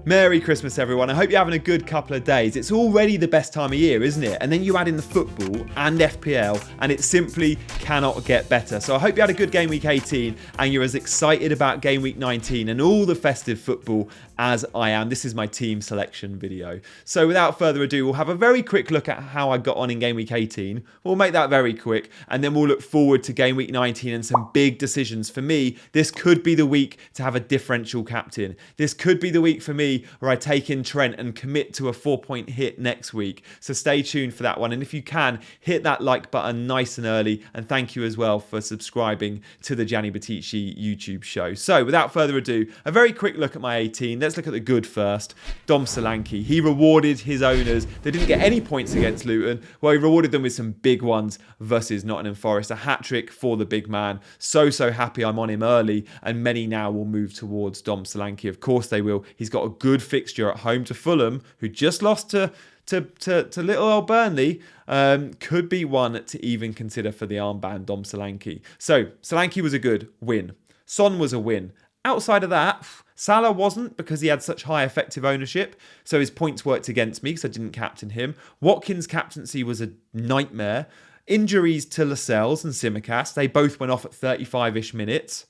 Merry Christmas, everyone. I hope you're having a good couple of days. It's already the best time of year, isn't it? And then you add in the football and FPL, and it simply cannot get better. So I hope you had a good game week 18 and you're as excited about game week 19 and all the festive football as I am. This is my team selection video. So without further ado, we'll have a very quick look at how I got on in game week 18. We'll make that very quick, and then we'll look forward to game week 19 and some big decisions. For me, this could be the week to have a differential captain. This could be the week for me where I take in Trent and commit to a 4-point hit next week. So stay tuned for that one. And if you can, hit that like button nice and early. And thank you as well for subscribing to the Gianni YouTube show. So without further ado, a very quick look at my 18. Let's look at the good first. Dom Solanke. He rewarded his owners. They didn't get any points against Luton. Well, he rewarded them with some big ones versus Nottingham Forest. A hat-trick for the big man. So happy I'm on him early. And many now will move towards Dom Solanke. Of course they will. He's got a good fixture at home to Fulham, who just lost to little old Burnley. Could be one to even consider for the armband, Dom Solanke. So Solanke was a good win. Son was a win. Outside of that, Salah wasn't, because he had such high effective ownership, so his points worked against me because I didn't captain him. Watkins' captaincy was a nightmare. Injuries to Lascelles and Simicast, they both went off at 35-ish minutes.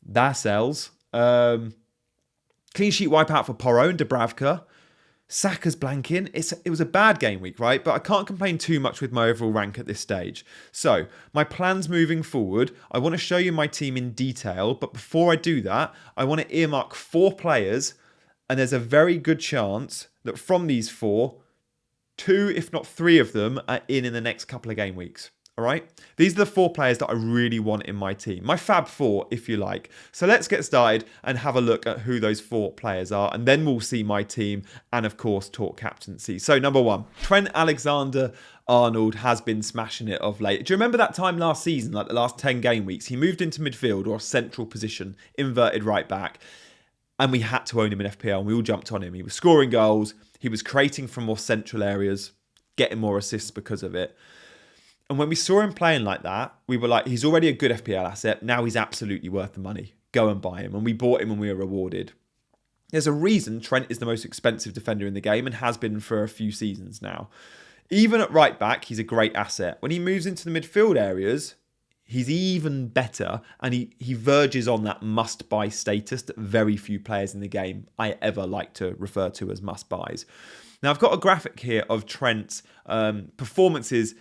That sells. Clean sheet wipeout for Porro and Dubravka. Saka's blanking. It was a bad game week, right? But I can't complain too much with my overall rank at this stage. So, my plans moving forward, I want to show you my team in detail. But before I do that, I want to earmark 4 players. And there's a very good chance that from these 4, 2, if not 3 of them are in the next couple of game weeks. All right, these are the 4 players that I really want in my team. My Fab 4, if you like. So let's get started and have a look at who those 4 players are. And then we'll see my team and, of course, talk captaincy. So number 1, Trent Alexander-Arnold has been smashing it of late. Do you remember that time last season, like the last 10 game weeks? He moved into midfield or a central position, inverted right back. And we had to own him in FPL and we all jumped on him. He was scoring goals. He was creating from more central areas, getting more assists because of it. And when we saw him playing like that, we were like, he's already a good FPL asset. Now he's absolutely worth the money. Go and buy him. And we bought him and we were rewarded. There's a reason Trent is the most expensive defender in the game and has been for a few seasons now. Even at right back, he's a great asset. When he moves into the midfield areas, he's even better. And he verges on that must-buy status that very few players in the game I ever like to refer to as must-buys. Now, I've got a graphic here of Trent's performances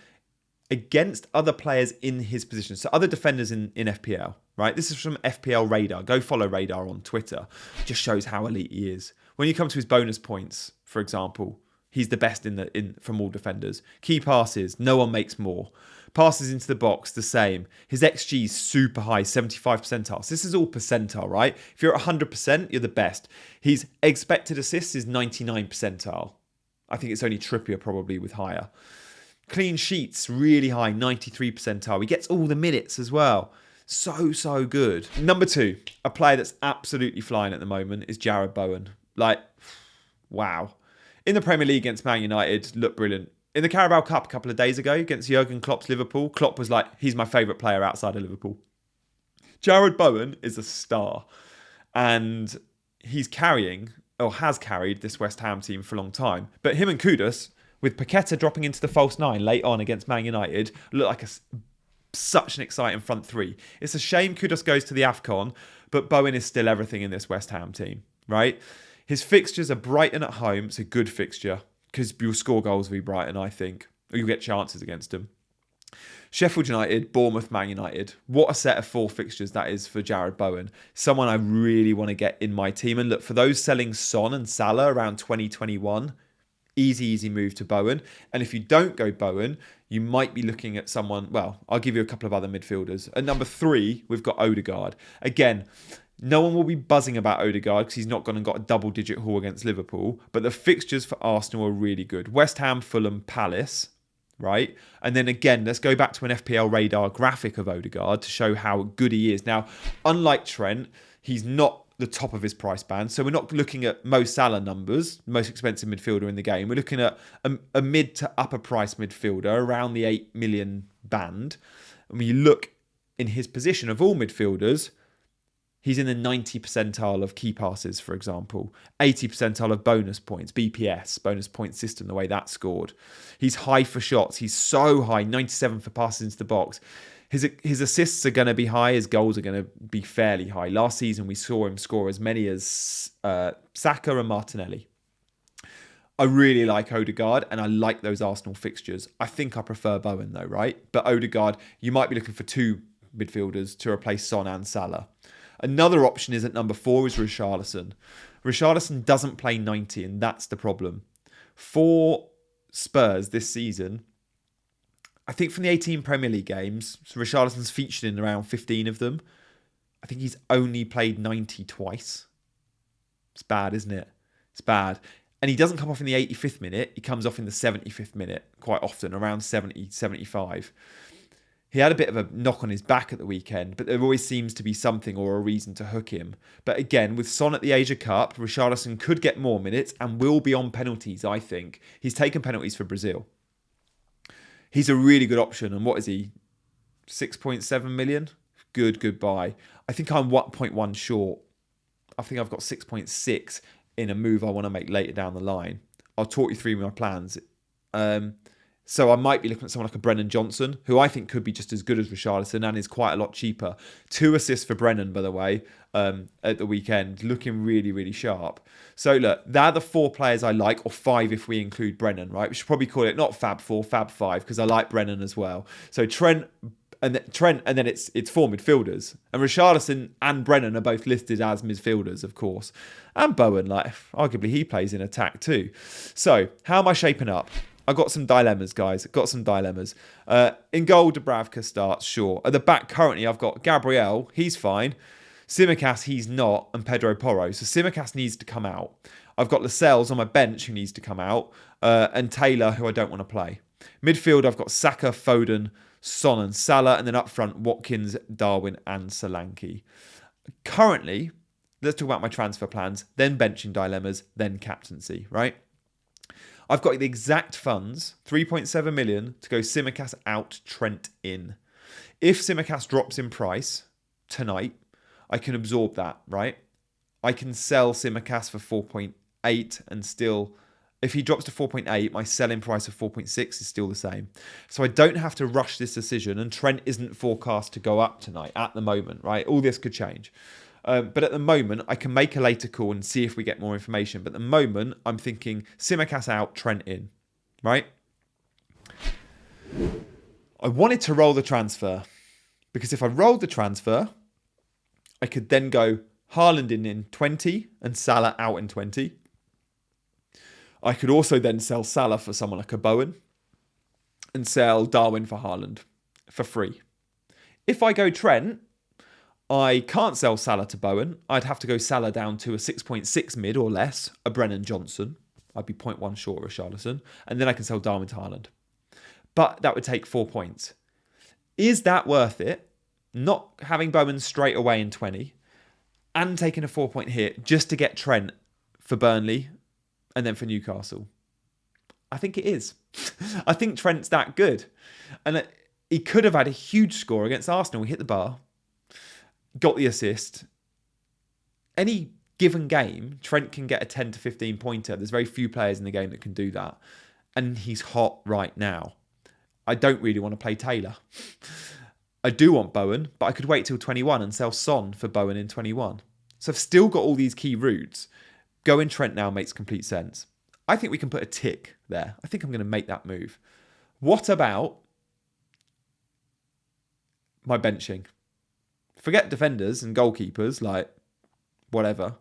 against other players in his position. So other defenders in FPL, right? This is from FPL Radar. Go follow Radar on Twitter. Just shows how elite he is. When you come to his bonus points, for example, he's the best from all defenders. Key passes, no one makes more. Passes into the box, the same. His XG is super high, 75 percentiles. This is all percentile, right? If you're at 100%, you're the best. His expected assists is 99 percentile. I think it's only Trippier probably with higher. Clean sheets, really high, 93 percentile. He gets all the minutes as well. So good. Number 2, a player that's absolutely flying at the moment is Jarrod Bowen. Like, wow. In the Premier League against Man United, looked brilliant. In the Carabao Cup a couple of days ago against Jurgen Klopp's Liverpool, Klopp was like, he's my favourite player outside of Liverpool. Jarrod Bowen is a star. And he's carrying, or has carried, this West Ham team for a long time. But him and Kudus, with Paqueta dropping into the false 9 late on against Man United, look like such an exciting front 3. It's a shame Kudus goes to the AFCON, but Bowen is still everything in this West Ham team, right? His fixtures are Brighton at home. It's a good fixture because you'll score goals v Brighton, I think, or you'll get chances against them. Sheffield United, Bournemouth, Man United. What a set of 4 fixtures that is for Jarrod Bowen. Someone I really want to get in my team. And look, for those selling Son and Salah around 2021, easy move to Bowen. And if you don't go Bowen, you might be looking at someone, well, I'll give you a couple of other midfielders. At number 3, we've got Odegaard. Again, no one will be buzzing about Odegaard because he's not gone and got a double-digit haul against Liverpool. But the fixtures for Arsenal are really good. West Ham, Fulham, Palace, right? And then again, let's go back to an FPL Radar graphic of Odegaard to show how good he is. Now, unlike Trent, he's not the top of his price band. So we're not looking at Mo Salah numbers, most expensive midfielder in the game. We're looking at a mid to upper price midfielder around the 8 million band. And when you look in his position of all midfielders, He's in the 90 percentile of key passes, for example. 80 percentile of bonus points, BPS, bonus point system, the way that's scored. He's high for shots. He's so high, 97 for passes into the box. His assists are going to be high. His goals are going to be fairly high. Last season, we saw him score as many as Saka and Martinelli. I really like Odegaard, and I like those Arsenal fixtures. I think I prefer Bowen, though, right? But Odegaard, you might be looking for two midfielders to replace Son and Salah. Another option is at number 4 is Richarlison. Richarlison doesn't play 90, and that's the problem. For Spurs this season, I think from the 18 Premier League games, so Richarlison's featured in around 15 of them. I think he's only played 90 twice. It's bad, isn't it? It's bad. And he doesn't come off in the 85th minute. He comes off in the 75th minute quite often, around 70, 75. He had a bit of a knock on his back at the weekend, but there always seems to be something or a reason to hook him. But again, with Son at the Asia Cup, Richarlison could get more minutes and will be on penalties, I think. He's taken penalties for Brazil. He's a really good option. And what is he? 6.7 million? Good buy. I think I'm 1.1 short. I think I've got 6.6 in a move I want to make later down the line. I'll talk you through my plans. So I might be looking at someone like a Brennan Johnson, who I think could be just as good as Richarlison and is quite a lot cheaper. 2 assists for Brennan, by the way, at the weekend, looking really, really sharp. So look, they're the 4 players I like, or 5 if we include Brennan, right? We should probably call it not Fab 4, Fab 5, because I like Brennan as well. So Trent, and then it's 4 midfielders. And Richarlison and Brennan are both listed as midfielders, of course. And Bowen, like, arguably he plays in attack too. So how am I shaping up? I've got some dilemmas, guys. Got some dilemmas. In goal, Dubravka starts, sure. At the back, currently, I've got Gabriel. He's fine. Tsimikas, he's not. And Pedro Porro. So Tsimikas needs to come out. I've got Lascelles on my bench who needs to come out. And Taylor, who I don't want to play. Midfield, I've got Saka, Foden, Son and Salah. And then up front, Watkins, Darwin and Solanke. Currently, let's talk about my transfer plans. Then benching dilemmas. Then captaincy, right? I've got the exact funds, 3.7 million, to go Tsimikas out, Trent in. If Tsimikas drops in price tonight, I can absorb that, right? I can sell Tsimikas for 4.8 and still, if he drops to 4.8, my selling price of 4.6 is still the same. So I don't have to rush this decision, and Trent isn't forecast to go up tonight at the moment, right? All this could change. But at the moment, I can make a later call and see if we get more information. But at the moment, I'm thinking Tsimikas out, Trent in, right? I wanted to roll the transfer because if I rolled the transfer, I could then go Haaland in 20 and Salah out in 20. I could also then sell Salah for someone like a Bowen and sell Darwin for Haaland for free. If I go Trent, I can't sell Salah to Bowen. I'd have to go Salah down to a 6.6 mid or less, a Brennan Johnson. I'd be 0.1 short of Richarlison. And then I can sell Darwin to Haaland. But that would take 4 points. Is that worth it? Not having Bowen straight away in 20 and taking a 4-point hit just to get Trent for Burnley and then for Newcastle? I think it is. I think Trent's that good. And he could have had a huge score against Arsenal. He hit the bar. Got the assist. Any given game, Trent can get a 10 to 15 pointer. There's very few players in the game that can do that. And he's hot right now. I don't really want to play Taylor. I do want Bowen, but I could wait till 21 and sell Son for Bowen in 21. So I've still got all these key routes. Going Trent now makes complete sense. I think we can put a tick there. I think I'm going to make that move. What about my benching? Forget defenders and goalkeepers, like whatever.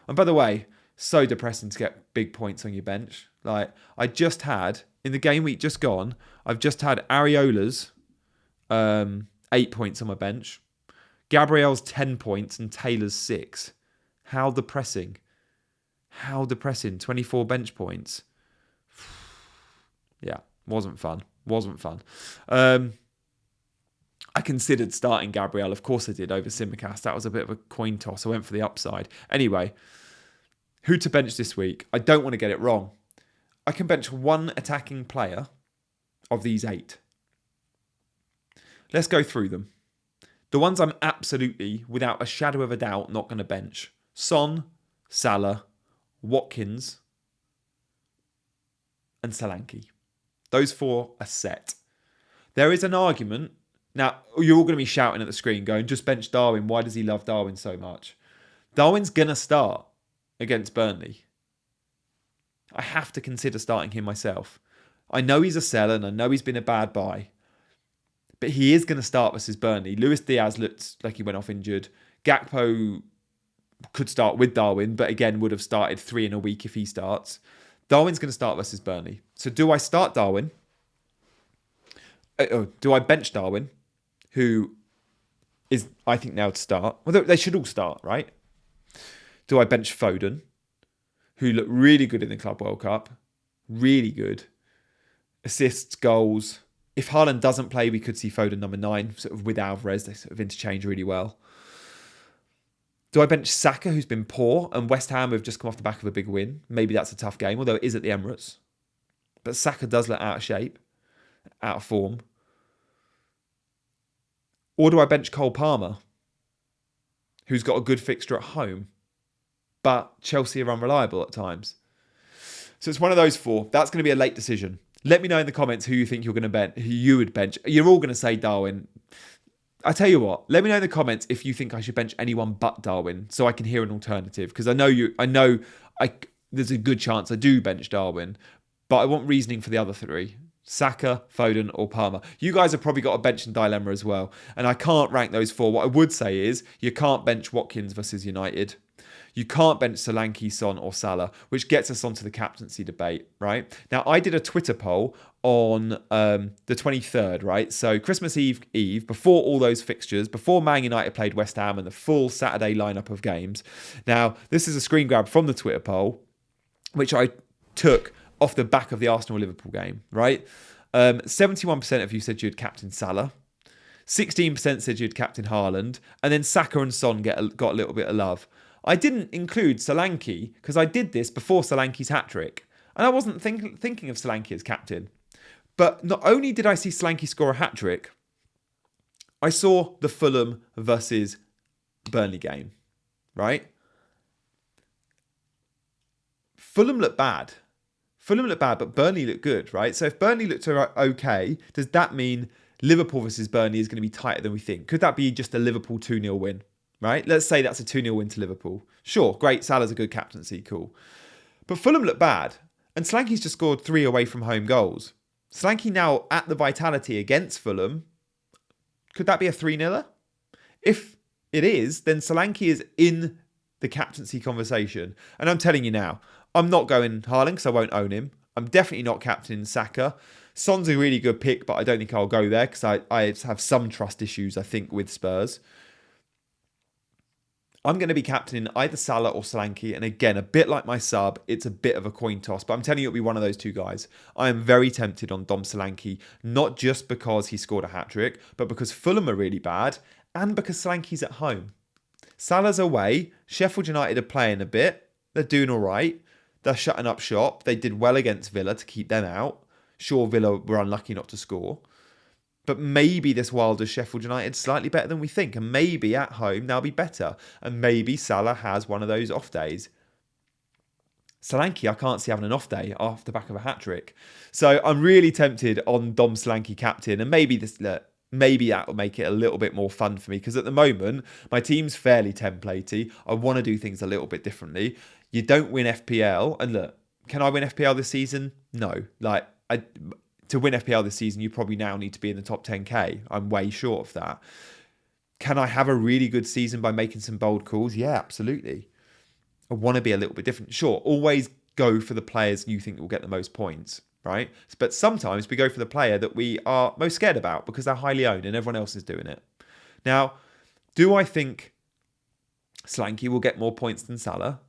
And by the way, so depressing to get big points on your bench. Like I just had, in the game week just gone, I've just had Areola's 8 points on my bench. Gabriel's 10 points and Taylor's 6. How depressing. How depressing. 24 bench points. Yeah, wasn't fun. Wasn't fun. I considered starting Gabriel. Of course I did, over Tsimikas. That was a bit of a coin toss. I went for the upside. Anyway, who to bench this week? I don't want to get it wrong. I can bench one attacking player of these 8. Let's go through them. The ones I'm absolutely, without a shadow of a doubt, not going to bench. Son, Salah, Watkins, and Solanke. Those 4 are set. There is an argument. Now, you're all going to be shouting at the screen going, just bench Darwin. Why does he love Darwin so much? Darwin's going to start against Burnley. I have to consider starting him myself. I know he's a seller and I know he's been a bad buy. But he is going to start versus Burnley. Luis Diaz looked like he went off injured. Gakpo could start with Darwin, but again would have started 3 in a week if he starts. Darwin's going to start versus Burnley. So do I start Darwin? Do I bench Darwin, who is, I think, now to start? Well, they should all start, right? Do I bench Foden, who looked really good in the Club World Cup? Really good. Assists, goals. If Haaland doesn't play, we could see Foden number 9, sort of with Alvarez. They sort of interchange really well. Do I bench Saka, who's been poor, and West Ham have just come off the back of a big win? Maybe that's a tough game, although it is at the Emirates. But Saka does look out of shape, out of form. Or do I bench Cole Palmer, who's got a good fixture at home, but Chelsea are unreliable at times? So it's one of those 4. That's going to be a late decision. Let me know in the comments who you think you're going to bench, who you would bench. You're all going to say Darwin. I tell you what, let me know in the comments if you think I should bench anyone but Darwin, so I can hear an alternative. Because I know there's a good chance I do bench Darwin, but I want reasoning for the other 3. Saka, Foden, or Palmer. You guys have probably got a benching dilemma as well. And I can't rank those 4. What I would say is you can't bench Watkins versus United. You can't bench Solanke, Son, or Salah, which gets us onto the captaincy debate, right? Now, I did a Twitter poll on the 23rd, right? So Christmas Eve, before all those fixtures, before Man United played West Ham and the full Saturday lineup of games. Now, this is a screen grab from the Twitter poll, which I took off the back of the Arsenal-Liverpool game, right? 71% of you said you'd captain Salah. 16% said you'd captain Haaland. And then Saka and Son got a little bit of love. I didn't include Solanke because I did this before Solanke's hat-trick. And I wasn't thinking of Solanke as captain. But not only did I see Solanke score a hat-trick, I saw the Fulham versus Burnley game, right? Fulham looked bad. But Burnley looked good, right? So if Burnley looked okay, does that mean Liverpool versus Burnley is going to be tighter than we think? Could that be just a Liverpool 2-0 win, right? Let's say that's a 2-0 win to Liverpool. Sure, great, Salah's a good captaincy, cool. But Fulham looked bad, and Solanke's just scored 3 away from home goals. Solanke now at the Vitality against Fulham, could that be a 3-0? If it is, then Solanke is in the captaincy conversation. And I'm telling you now, I'm not going Haaland because I won't own him. I'm definitely not captaining Saka. Son's a really good pick, but I don't think I'll go there because I have some trust issues, I think, with Spurs. I'm going to be captaining either Salah or Solanke. And again, a bit like my sub, it's a bit of a coin toss. But I'm telling you, it'll be one of those 2 guys. I am very tempted on Dom Solanke, not just because he scored a hat-trick, but because Fulham are really bad and because Solanke's at home. Salah's away. Sheffield United are playing a bit. They're doing all right. They're shutting up shop. They did well against Villa to keep them out. Sure, Villa were unlucky not to score. But maybe this Wilder's Sheffield United slightly better than we think. And maybe at home they'll be better. And maybe Salah has one of those off days. Solanke, I can't see having an off day off the back of a hat-trick. So I'm really tempted on Dom Solanke captain. And maybe that will make it a little bit more fun for me. Because at the moment, my team's fairly templatey. I want to do things a little bit differently. You don't win FPL. And look, can I win FPL this season? No. To win FPL this season, you probably now need to be in the top 10k. I'm way short of that. Can I have a really good season by making some bold calls? Yeah, absolutely. I want to be a little bit different. Sure, always go for the players you think will get the most points, right? But sometimes we go for the player that we are most scared about because they're highly owned and everyone else is doing it. Now, do I think Solanke will get more points than Salah?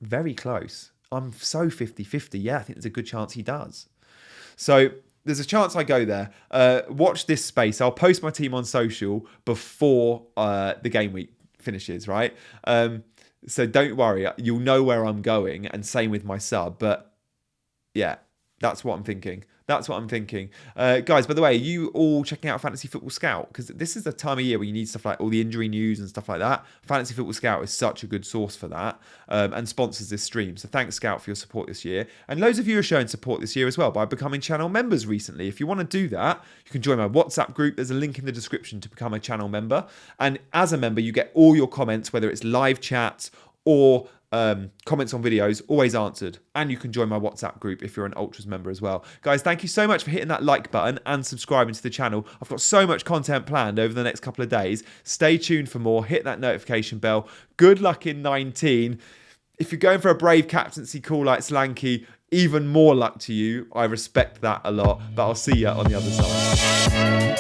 Very close. I'm so 50-50. Yeah, I think there's a good chance he does. So there's a chance I go there. Watch this space. I'll post my team on social before the game week finishes, right? So don't worry. You'll know where I'm going, and same with my sub. But yeah, that's what I'm thinking. That's what I'm thinking. Guys, by the way, are you all checking out Fantasy Football Scout? Because this is the time of year where you need stuff like all the injury news and stuff like that. Fantasy Football Scout is such a good source for that, and sponsors this stream. So thanks, Scout, for your support this year. And loads of you are showing support this year as well by becoming channel members recently. If you want to do that, you can join my WhatsApp group. There's a link in the description to become a channel member. And as a member, you get all your comments, whether it's live chats or comments on videos, always answered. And you can join my WhatsApp group if you're an Ultras member as well. Guys, thank you so much for hitting that like button and subscribing to the channel. I've got so much content planned over the next couple of days. Stay tuned for more. Hit that notification bell. Good luck in 19. If you're going for a brave captaincy call like Slanky, even more luck to you. I respect that a lot. But I'll see you on the other side.